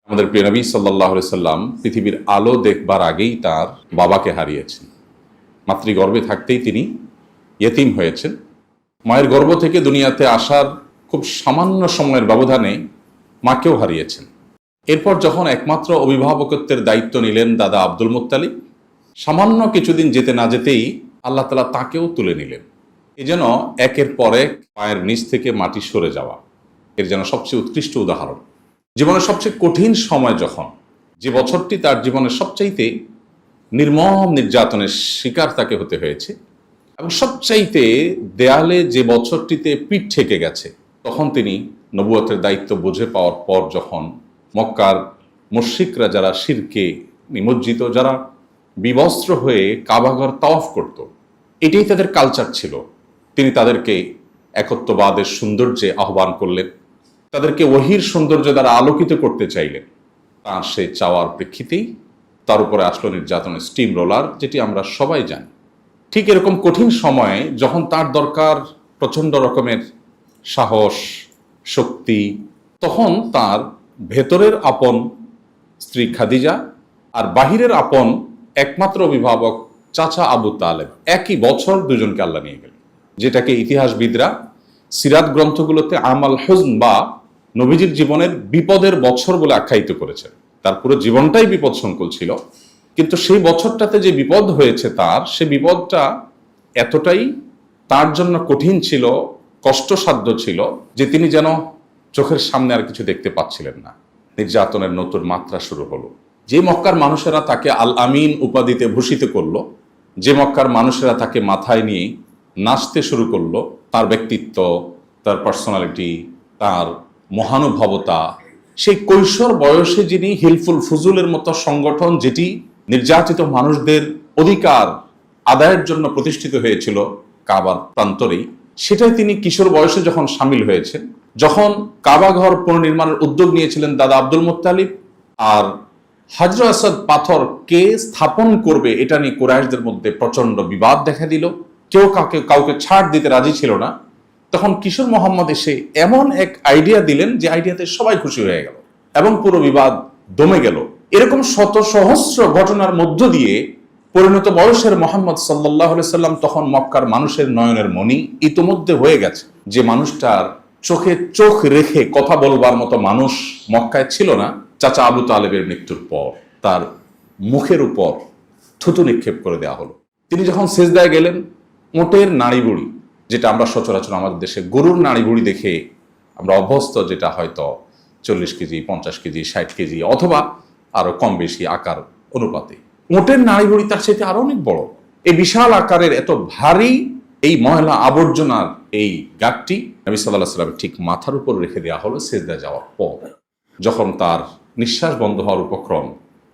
আমাদের প্রিয় নবী সাল্লাল্লাহু আলাইহি সাল্লাম পৃথিবীর আলো দেখবার আগেই তার বাবাকে হারিয়েছেন। মাতৃগর্ভে থাকতেই তিনি ইয়েতিম হয়েছেন। মায়ের গর্ভ থেকে দুনিয়াতে আসার খুব সামান্য সময়ের ব্যবধানে মাকেও হারিয়েছেন। এরপর যখন একমাত্র অভিভাবকত্বের দায়িত্ব নিলেন দাদা আব্দুল মুত্তালিব, সামান্য কিছুদিন যেতে না যেতেই আল্লাহ তাআলা তাকেও তুলে নিলেন। এ যেন একের পর এক পায়ের নিচ থেকে মাটি সরে যাওয়া, এর যেন সবচেয়ে উৎকৃষ্ট উদাহরণ। জীবনের সবচেয়ে কঠিন সময় যখন, যে বছরটি তার জীবনের সবচাইতে নির্মম নির্যাতনের শিকার তাকে হতে হয়েছে, এবং সবচাইতে দেয়ালে যে বছরটিতে পিঠ ঠেকে গেছে, তখন তিনি নবুয়তের দায়িত্ব বুঝে পাওয়ার পর যখন মক্কার মুশরিকরা যারা শিরকে নিমজ্জিত, যারা বিবস্ত্র হয়ে কাবাঘর তাওয়াফ করত, এটাই তাদের কালচার ছিল, তিনি তাদেরকে একত্ববাদের সৌন্দর্যে আহ্বান করলেন, তাদেরকে ওহির সৌন্দর্য দ্বারা আলোকিত করতে চাইলেন। তার সেই চাওয়ার প্রেক্ষিতেই তার উপরে আসলো নির্যাতনের স্টিম রোলার, যেটি আমরা সবাই জানি। ঠিক এরকম কঠিন সময়ে যখন তার দরকার প্রচণ্ড রকমের সাহস, শক্তি, তখন তার ভেতরের আপন স্ত্রী খাদিজা আর বাহিরের আপন একমাত্র অভিভাবক চাচা আবু তালেব একই বছর দুজনকে আল্লাহ নিয়ে গেলেন, যেটাকে ইতিহাসবিদরা সিরাত গ্রন্থগুলোতে আমাল হুজন বা নবীজির জীবনের বিপদের বছর বলে আখ্যায়িত করেছেন। তার পুরো জীবনটাই বিপদ সংকুল ছিল, কিন্তু সেই বছরটাতে যে বিপদ হয়েছে তার, সে বিপদটা এতটাই তার জন্য কঠিন ছিল, কষ্টসাধ্য ছিল, যে তিনি যেন চোখের সামনে আর কিছু দেখতে পাচ্ছিলেন না। নির্যাতনের নতুন মাত্রা শুরু হলো। যে মক্কার মানুষেরা তাকে আল আমিন উপাধিতে ভূষিত করলো, যে মক্কার মানুষেরা তাকে মাথায় নিয়ে নাচতে শুরু করলো, তার ব্যক্তিত্ব, তার পার্সোনালিটি, তার মহানুভবতা, সেই কৈশোর বয়সে যিনি হিলফুল ফুজুলের মতো সংগঠন, যেটি নির্যাতিত মানুষদের অধিকার আদায়ের জন্য প্রতিষ্ঠিত হয়েছিল কাবার প্রান্তরেই, সেটাই তিনি কিশোর বয়সে যখন সামিল হয়েছেন, যখন কাবা ঘর পুনর্নির্মাণের উদ্যোগ নিয়েছিলেন দাদা আব্দুল মুত্তালিব, আর হাজর আসাদ পাথর কে স্থাপন করবে এটা নিয়ে কুরাইশদের মধ্যে প্রচন্ড বিবাদ দেখা দিল, কেউ কাউকে ছাড় দিতে রাজি ছিল না, তখন কিশোর মোহাম্মদ এসে এমন এক আইডিয়া দিলেন যে আইডিয়াতে সবাই খুশি হয়ে গেল এবং পুরো বিবাদ দমে গেল। এরকম শত সহস্র ঘটনার মধ্য দিয়ে পরিণত বয়সের মোহাম্মদ সাল্লাল্লাহু আলাইহি সাল্লাম তখন মক্কার মানুষের নয়নের মণি ইতোমধ্যে হয়ে গেছে। যে মানুষটার চোখে চোখ রেখে কথা বলবার মতো মানুষ মক্কায় ছিল না, চাচা আবু তালেবের মৃত্যুর পর তার মুখের উপর থুতু নিক্ষেপ করে দেওয়া হলো। তিনি যখন সেজদায় গেলেন, উটের নাড়ি বুড়ি, যেটা আমরা সচরাচর আমাদের দেশে গরুর নাড়ি বুড়ি দেখে আমরা অভ্যস্ত, যেটা হয়তো 40 কেজি, 50 কেজি, 60 কেজি অথবা আরো কম বেশি আকার অনুপাতে, উটের নাড়ি বুড়ি তার চাইতে আরো অনেক বড়। এই বিশাল আকারের এত ভারী এই ময়লা আবর্জনার এই গাঁটটি নবী সাল্লাল্লাহু আলাইহি ওয়াসাল্লামের ঠিক মাথার উপর রেখে দেওয়া হলো সেজদায় যাওয়ার পর। যখন তার নিঃশ্বাস বন্ধ হওয়ার উপক্রম,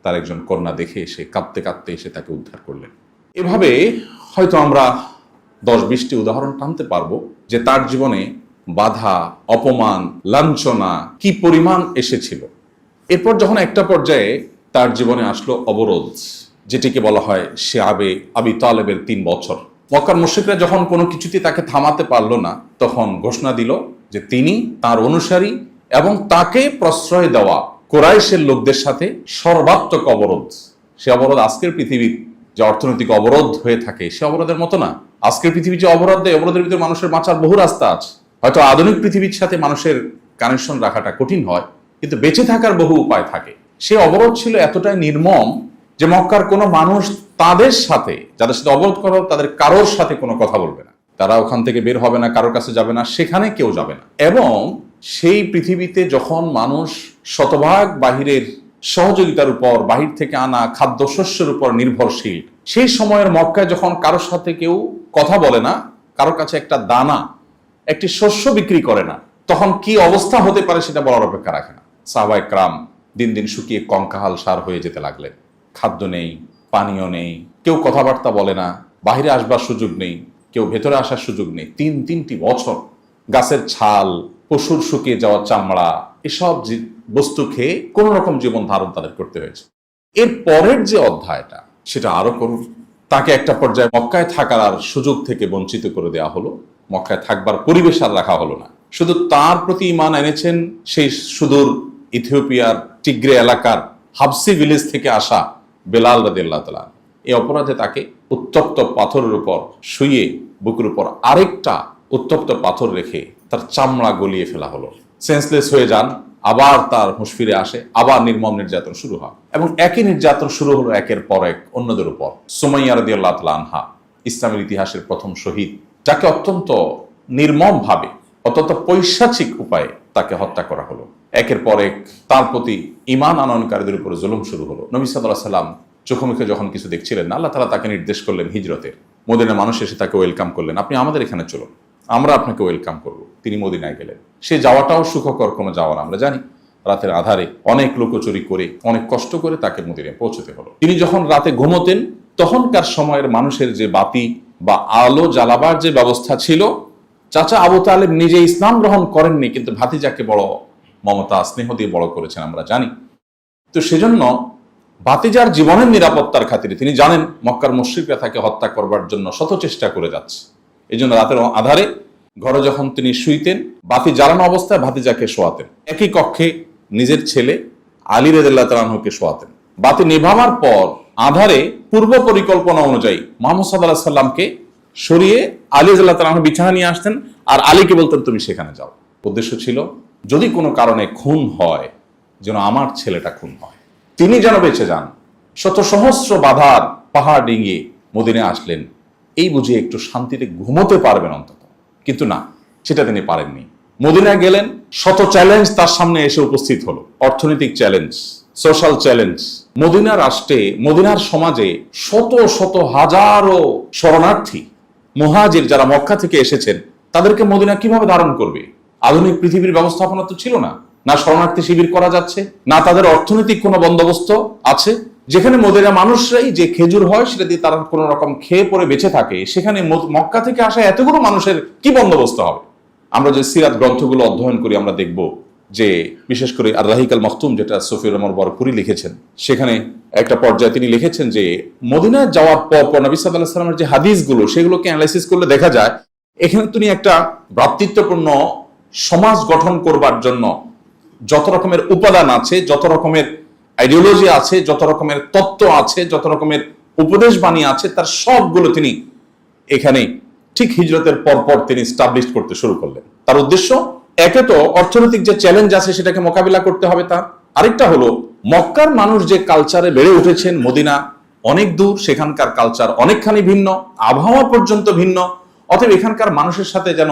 তার একজন কন্যা দেখে এসে কাঁদতে কাঁদতে এসে তাকে উদ্ধার করলেন। এভাবে হয়তো আমরা 10-20টি উদাহরণ টানতে পারবো যে তার জীবনে বাধা, অপমান, লাঞ্ছনা কি পরিমাণ এসেছিল। এরপর যখন একটা পর্যায়ে তার জীবনে আসলো অবরোধ, যেটিকে বলা হয় শিআবে আবি তালেবের 3 বছর। মক্কার মুশরিকরা যখন কোনো কিছুতে তাকে থামাতে পারলো না, তখন ঘোষণা দিল যে তিনি, তার অনুসারী এবং তাকে প্রশ্রয় দেওয়া কুরাইশের লোকদের সাথে সর্বাত্মক অবরোধ। সে অবরোধ আজকের পৃথিবীর যে অর্থনৈতিক অবরোধ হয়ে থাকে সে অবরোধের মতো না। আজকের পৃথিবী যে অবরোধ দেয়, অবরোধের ভিতরে মানুষের বাঁচার বহু রাস্তা আছে। হয়তো আধুনিক পৃথিবীর সাথে মানুষের কানেকশন রাখাটা কঠিন হয়, কিন্তু বেঁচে থাকার বহু উপায় থাকে। সে অবরোধ ছিল এতটাই নির্মম যে মক্কার কোনো মানুষ তাদের সাথে, যাদের সাথে অবরোধ করা তাদের কারোর সাথে কোনো কথা বলবে না, তারা ওখান থেকে বের হবে না, কারোর কাছে যাবে না, সেখানে কেউ যাবে না। এবং সেই পৃথিবীতে যখন মানুষ শতভাগ বাহিরের সহযোগিতার উপর, বাহির থেকে আনা খাদ্যশস্যের উপর নির্ভরশীল, সেই সময়ের মক্কায় যখন কারোর সাথে কেউ কথা বলে না, কারোর কাছে একটা দানা, একটি শস্য বিক্রি করে না, তখন কি অবস্থা হতে পারে সেটা বলার অপেক্ষা রাখে না। সাহাবায়ে কেরাম দিন দিন শুকিয়ে কঙ্কাহাল সার হয়ে যেতে লাগলেন। খাদ্য নেই, পানীয় নেই, কেউ কথাবার্তা বলে না, বাহিরে আসবার সুযোগ নেই, কেউ ভেতরে আসার সুযোগ নেই। 3 বছর গাছের ছাল, পশুর শুকিয়ে যাওয়া চামড়া, এসব বস্তু খেয়ে কোন রকম জীবন ধারণ তাদের করতে হয়েছে। এর পরের যে অধ্যায়টা, সেটা আরো করুন। তাকে একটা পর্যায়ে মক্কায় থাকার আর সুযোগ থেকে বঞ্চিত করে দেওয়া হলো, মক্কায় থাকবার পরিবেশ আর রাখা হলো না। শুধু তার প্রতি ঈমান এনেছেন সেই সুদূর ইথিওপিয়ার টিগ্রে এলাকার হাবসি ভিলেজ থেকে আসা বেলাল রাদিয়াল্লাহু তাআলা, এই অপরাধে তাকে উত্তপ্ত পাথরের উপর শুইয়ে বুকের উপর আরেকটা উত্তপ্ত পাথর রেখে তার চামড়া গলিয়ে ফেলা হলো। সেন্সলেস হয়ে যান, আবার তার হুঁশ ফিরে আসে, আবার নির্মম নির্যাতন শুরু হয় এবং একই নির্যাতন শুরু হলো একের পর এক অন্যদের উপর। সুমাইয়া রাদিয়াল্লাহু তাআলা আনহা, ইসলামের ইতিহাসের প্রথম শহীদ, যাকে অত্যন্ত নির্মম ভাবে, অত্যন্ত পৈশাচিক উপায়ে তাকে হত্যা করা হলো। একের পর এক তার প্রতি ঈমান আনয়নকারীদের উপরে জুলুম শুরু হলো। নবী সাল্লাল্লাহু আলাইহি ওয়াসাল্লাম চোখে মুখে যখন কিছু দেখছিলেন না, আল্লাহ তাআলা তাকে নির্দেশ করলেন হিজরতের। মদিনার মানুষ এসে তাকে ওয়েলকাম করলেন, আপনি আমাদের এখানে চলুন, আমরা আপনাকে ওয়েলকাম করব। তিনি মদিনায় গেলেন। সে যাওয়াটাও সুখকর কোনো যাওয়া না, আমরা জানি। রাতের আধারে অনেক লুকোচুরি করে, অনেক কষ্ট করে তাকে মদিনায় পৌঁছতে হলো। তিনি যখন রাতে ঘুমোতেন, তখনকার সময়ের মানুষের যে বাতি বা আলো জ্বালাবার যে ব্যবস্থা ছিল, চাচা আবু তালেব নিজে ইসলাম গ্রহণ করেননি, কিন্তু ভাতিজাকে বড় মমতা স্নেহ দিয়ে বড় করেছেন, আমরা জানি। তো সেজন্য ভাতিজার জীবনের নিরাপত্তার খাতিরে তিনি জানেন মক্কার মুশরিকরা তাকে হত্যা করবার জন্য শত চেষ্টা করে যাচ্ছে। এই জন্য রাতের আধারে ঘরে যখন তিনি শুইতেন, বাতি জ্বালানো অবস্থায় ভাতিজাকে শোয়াতেন। একই কক্ষে নিজের ছেলে আলী রাদিয়াল্লাহু তাআলা আনহুকে শোয়াতেন। বাতি নেভাবার পর আধারে পূর্ব পরিকল্পনা অনুযায়ী মুহাম্মদ সাল্লাল্লাহু আলাইহি সাল্লামকে সরিয়ে আলী রাদিয়াল্লাহু তাআলা আনহু বিছানা নিয়ে আসতেন, আর আলীকে বলতেন তুমি সেখানে যাও। উদ্দেশ্য ছিল যদি কোনো কারণে খুন হয়, যেন আমার ছেলেটা খুন হয়, তিনি যেন বেঁচে যান। শত সহস্র বাধার পাহাড় ডিঙিয়ে মদিনায় আসলেন, এই বুঝে একটু শান্তিতে ঘুমোতে পারবেন অন্তত, কিন্তু না, সেটা তিনি পারেননি। মদিনায় গেলেন, শত চ্যালেঞ্জ তার সামনে এসে উপস্থিত হলো। অর্থনৈতিক চ্যালেঞ্জ, সোশ্যাল চ্যালেঞ্জ। মদিনার রাষ্ট্রে, মদিনার সমাজে শত শত হাজারো শরণার্থী মুহাজির যারা মক্কা থেকে এসেছেন, তাদেরকে মদিনা কিভাবে ধারণ করবে? আধুনিক পৃথিবীর ব্যবস্থাপনা তো ছিল না। না শরণার্থী শিবির করা যাচ্ছে, না তাদের অর্থনৈতিক কোনো বন্দোবস্ত আছে। যেখানে মদিনা মানুষরাই যে খেজুর হয় সেটা দিয়ে তারা কোনো রকম খেয়ে পরে বেঁচে থাকে, সেখানে মক্কা থেকে আসা এতগুলো মানুষের কি বন্দোবস্ত হবে? আমরা যে সিরাত গ্রন্থগুলো অধ্যয়ন করি, আমরা দেখব যে বিশেষ করে আর রাহিক আল মখতুম, যেটা সফিউর রহমান বরপুরি লিখেছেন, সেখানে একটা পর্যায়ে তিনি লিখেছেন যে মদিনায় যাওয়ার পর নবী সাল্লাল্লাহু আলাইহি ওয়াসাল্লামের যে হাদিসগুলো, সেগুলোকে অ্যানালাইসিস করলে দেখা যায় এখানে তিনি একটা ভ্রাতৃত্বপূর্ণ সমাজ গঠন করবার জন্য যত রকমের উপাদান আছে, যত রকমের আইডিওলজি আছে, যত রকমের তত্ত্ব আছে, যত রকমের উপদেশ বাণী আছে, তার সবগুলো তিনি এখানে ঠিক হিজরতের পরপর তিনি স্টাবলিশ করতে শুরু করলেন। তার উদ্দেশ্য, একে তো অর্থনৈতিক যে চ্যালেঞ্জ আছে সেটাকে মোকাবিলা করতে হবে তার, আরেকটা হলো মক্কার মানুষ যে কালচারে বেড়ে উঠেছেন, মদিনা অনেক দূর, সেখানকার কালচার অনেকখানি ভিন্ন, আবহাওয়া পর্যন্ত ভিন্ন। অতএব এখানকার মানুষের সাথে যেন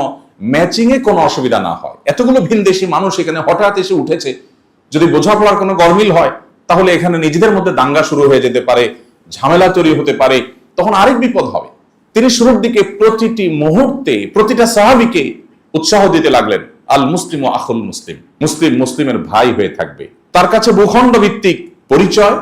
ম্যাচিং এ কোনো অসুবিধা না হয়। এতগুলো ভিনদেশী মানুষ এখানে হঠাৎ এসে উঠেছে, যদি বোঝাপড়ার কোনো গরমিল হয়, তাহলে এখানে নিজেদের মধ্যে দাঙ্গা শুরু হয়ে যেতে পারে, ঝামেলা তৈরি হতে পারে, তখন আরেক বিপদ হবে। তিনি শুরুর দিকে প্রতিটি মুহূর্তে প্রতিটা সাহাবীকে উৎসাহ দিতে লাগলেন, আল মুসলিম ও আখুল মুসলিম, মুসলিম মুসলিমের ভাই হয়ে থাকবে। তার কাছে ভূখণ্ড ভিত্তিক পরিচয়,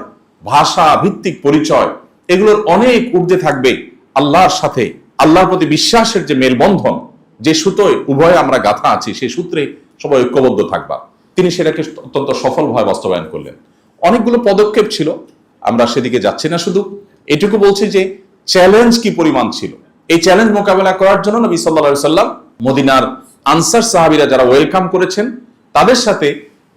ভাষা ভিত্তিক পরিচয়, এগুলোর অনেক ঊর্ধ্বে থাকবে আল্লাহর সাথে, আল্লাহর প্রতি বিশ্বাসের যে মেলবন্ধন, যে সুতোয় উভয়ে আমরা গাথা আছি, সেই সূত্রে সবাই ঐক্যবদ্ধ থাকবা। তিনি সেটাকে অত্যন্ত সফলভাবে বাস্তবায়ন করলেন। অনেকগুলো পদক্ষেপ ছিল, আমরা সেদিকে যাচ্ছি না, শুধু এটুকু বলছি যে চ্যালেঞ্জ কি পরিমাণ ছিল। এই চ্যালেঞ্জ মোকাবেলা করার জন্য নবী সাল্লাল্লাহু আলাইহি সাল্লাম মদিনার আনসার সাহাবীরা যারা ওয়েলকাম করেছেন, তাদের সাথে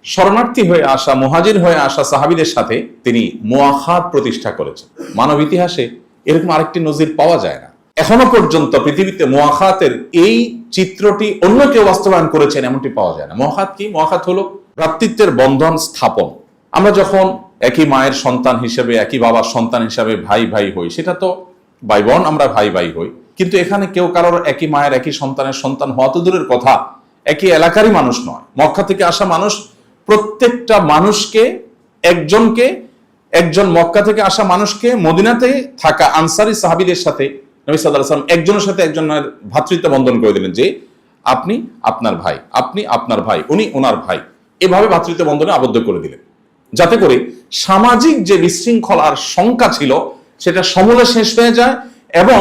শরণার্থী হয়ে আসা, মুহাজির হয়ে আসা সাহাবীদের সাথে তিনি মুআখাত প্রতিষ্ঠা করেছেন। মানব ইতিহাসে এরকম আরেকটি নজির পাওয়া যায় না। এখনো পর্যন্ত পৃথিবীতে মুআখাতের এই চিত্রটি অন্য কেউ বাস্তবায়ন করেছেন এমনটি পাওয়া যায় না। মুআখাত কি? মুআখাত হলো ভ্রাতৃত্বের বন্ধন স্থাপন। আমরা যখন একই মায়ের সন্তান হিসেবে, একই বাবার সন্তান হিসেবে ভাই ভাই হই, সেটা তো ভাই বোন, আমরা ভাই ভাই হই, কিন্তু এখানে কেউ কারোর একই মায়ের একই সন্তানের সন্তান হওয়া তো দূরের কথা, একই এলাকারই মানুষ নয়। মক্কা থেকে আসা মানুষ, প্রত্যেকটা মানুষকে, একজন মক্কা থেকে আসা মানুষকে মদিনাতে থাকা আনসারী সাহাবীদের সাথে নবী সাল্লাল্লাহু আলাইহি ওয়াসাল্লাম একজনের সাথে একজনের ভ্রাতৃত্ব বন্ধন করে দিলেন, যে আপনি আপনার ভাই, আপনি আপনার ভাই, উনি ওনার ভাই, এভাবে ভ্রাতৃত্ব বন্ধনে আবদ্ধ করে দিলেন, যাতে করে সামাজিক যে বিশৃঙ্খলার শঙ্কা ছিল সেটা সমূলে শেষ হয়ে যায় এবং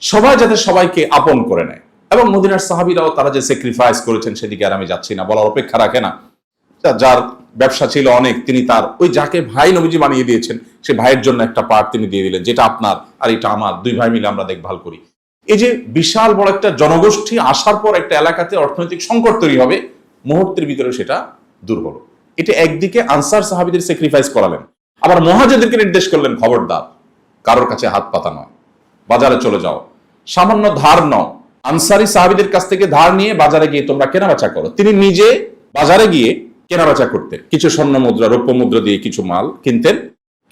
সবাই যাতে সবাইকে আপন করে নেয়। এবং মদিনার সাহাবীরাও তারা যে স্যাক্রিফাইস করেছেন, সেদিকে আর আমি যাচ্ছি না, বলার অপেক্ষা রাখে না। যার ব্যবসা ছিল অনেক, তিনি তার ওই যাকে ভাই নবীজি বানিয়ে দিয়েছেন, সে ভাইয়ের জন্য একটা পার্ট তিনি দিয়ে দিলেন, যেটা আপনার আর এটা আমার, দুই ভাই মিলে আমরা দেখভাল করি। এই যে বিশাল বড় একটা জনগোষ্ঠী আসার পর একটা এলাকাতে অর্থনৈতিক সংকট তৈরি হবে, মুহূর্তের ভিতরে সেটা দূর হলো। এটা একদিকে আনসার সাহাবীদের স্যাক্রিফাইস করালেন, আবার মুহাজিরদেরকে নির্দেশ করলেন খবরদার কারোর কাছে হাত পাতা নয়, বাজারে চলে যাও, সামান্য ধার নাও, আনসারি সাহাবীদের কাছ থেকে ধার নিয়ে বাজারে গিয়ে তোমরা কেনাবেচা করো। তিনি নিজে বাজারে গিয়ে কেনাবেচা করতেন, কিছু স্বর্ণ মুদ্রা রৌপ্য মুদ্রা দিয়ে কিছু মাল কিনতেন,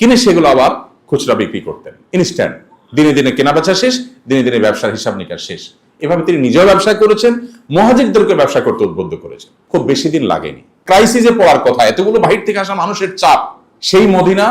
কিনে সেগুলো আবার খুচরা বিক্রি করতেন। ইনস্ট্যান্ট, দিনে দিনে কেনাবেচা শেষ, দিনে দিনে ব্যবসার হিসাব নিকাশ শেষ। এভাবে তিনি নিজেও ব্যবসা করেছেন, মুহাজিরদেরকে ব্যবসা করতে উদ্বুদ্ধ করেছেন। খুব বেশি দিন লাগেনি, ক্রাইসিসে পড়ার কথা, এতগুলো বাহির থেকে আসা মানুষের চাপ, সেই মদিনা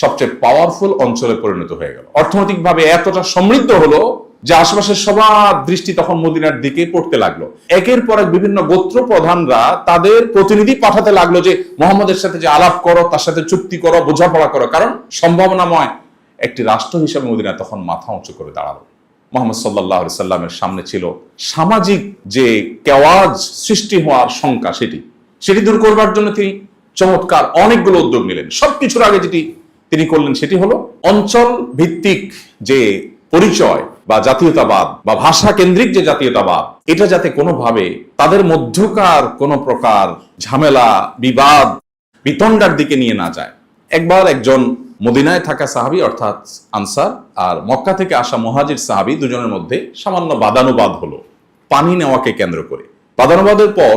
সবচেয়ে পাওয়ারফুল অঞ্চলে পরিণত হয়ে গেল। অর্থনৈতিকভাবে এতটা সমৃদ্ধ হলো যে আশেপাশের সবার দৃষ্টি তখন মদিনার দিকে পড়তে লাগলো। একের পর এক বিভিন্ন গোত্র প্রধানরা তাদের প্রতিনিধি পাঠাতে লাগলো যে মোহাম্মদের সাথে যে আলাপ করো, তার সাথে চুক্তি করো, বোঝাপড়া করো, কারণ সম্ভাবনাময় একটি রাষ্ট্র হিসেবে মদিনা তখন মাথা উঁচু করে দাঁড়ালো। মুহাম্মদ সাল্লাল্লাহু আলাইহি সাল্লামের সামনে ছিল সামাজিক যে কেওয়াজ সৃষ্টি হওয়ার শঙ্কা, সেটি দূর করবার জন্য তিনি চমৎকার অনেকগুলো উদ্যোগ নিলেন। সবকিছুর আগে যেটি তিনি করলেন সেটি হলো অঞ্চল ভিত্তিক যে পরিচয় বা জাতীয়তাবাদ বা ভাষা কেন্দ্রিক যে জাতীয়তাবাদ, এটা যাতে কোনোভাবে তাদের মধ্যকার কোনো প্রকার ঝামেলা, বিবাদ, বিতণ্ডার দিকে নিয়ে না যায়। একবার একজন মদিনায় থাকা সাহাবী অর্থাৎ আনসার আর মক্কা থেকে আসা মুহাজির সাহাবী দুজনের মধ্যে সামান্য বাদানুবাদ হলো পানি নেওয়াকে কেন্দ্র করে। বাদানুবাদের পর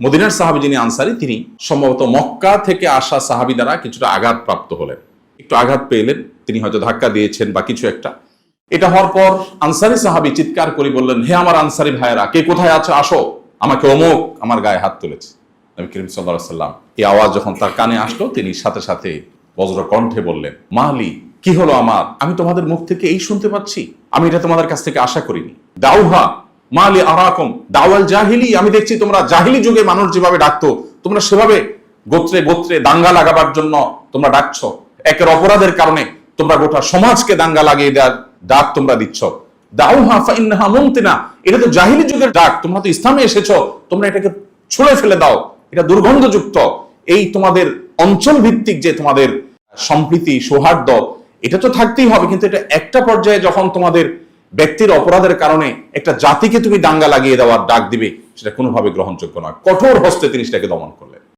মদিনার সাহাবী যিনি আনসারী, তিনি সম্ভবত মক্কা থেকে আসা সাহাবী দ্বারা কিছুটা আঘাতপ্রাপ্ত হলেন, একটু আঘাত পেলেন, তিনি হয়তো ধাক্কা দিয়েছেন বা কিছু একটা। এটা হওয়ার পর আনসারী সাহাবী চিৎকার করে বললেন, হে আমার আনসারী ভাইয়েরা, কে কোথায় আছো, আসো, আমাকে অমুক আমার গায়ে হাত তুলেছে। নবী করিম সাল্লাল্লাহু আলাইহি সাল্লাম এই আওয়াজ যখন তার কানে আসলো, তিনি সাথে সাথে বজ্র কণ্ঠে বললেন, মালি, কি হলো আমার, আমি তোমাদের মুখ থেকে এই শুনতে পাচ্ছি, আমি এটা তোমাদের কাছ থেকে আশা করিনি। দাউহা মালি আরাকুম দাওয়াল জাহিলি, আমি দেখছি তোমরা জাহিলি যুগে মানুষ যেভাবে ডাকতো, তোমরা সেভাবে গোত্রে গোত্রে দাঙ্গা লাগাবার জন্য তোমরা ডাকছো, একের অপরাধের কারণে তোমরা গোটা সমাজকে দাঙ্গা লাগিয়ে দেওয়ার ডাক তোমরা দিচ্ছ। দাউহা ফাইন্নাহা মুমতিনা, এটা তো জাহিলি যুগের ডাক, তোমরা তো ইসলামে এসেছো, তোমরা এটাকে ছুঁড়ে ফেলে দাও, এটা দুর্গন্ধযুক্ত। এই তোমাদের অঞ্চল ভিত্তিক যে তোমাদের সম্প্রীতি সৌহার্দ্য, এটা তো থাকতেই হবে, কিন্তু এটা একটা পর্যায়ে যখন তোমাদের ব্যক্তির অপরাধের কারণে একটা জাতিকে তুমি দাঙ্গা লাগিয়ে দেওয়ার ডাক দিবে, সেটা কোনোভাবে গ্রহণযোগ্য নয়। কঠোর হস্তে তিনি সেটাকে দমন করলেন।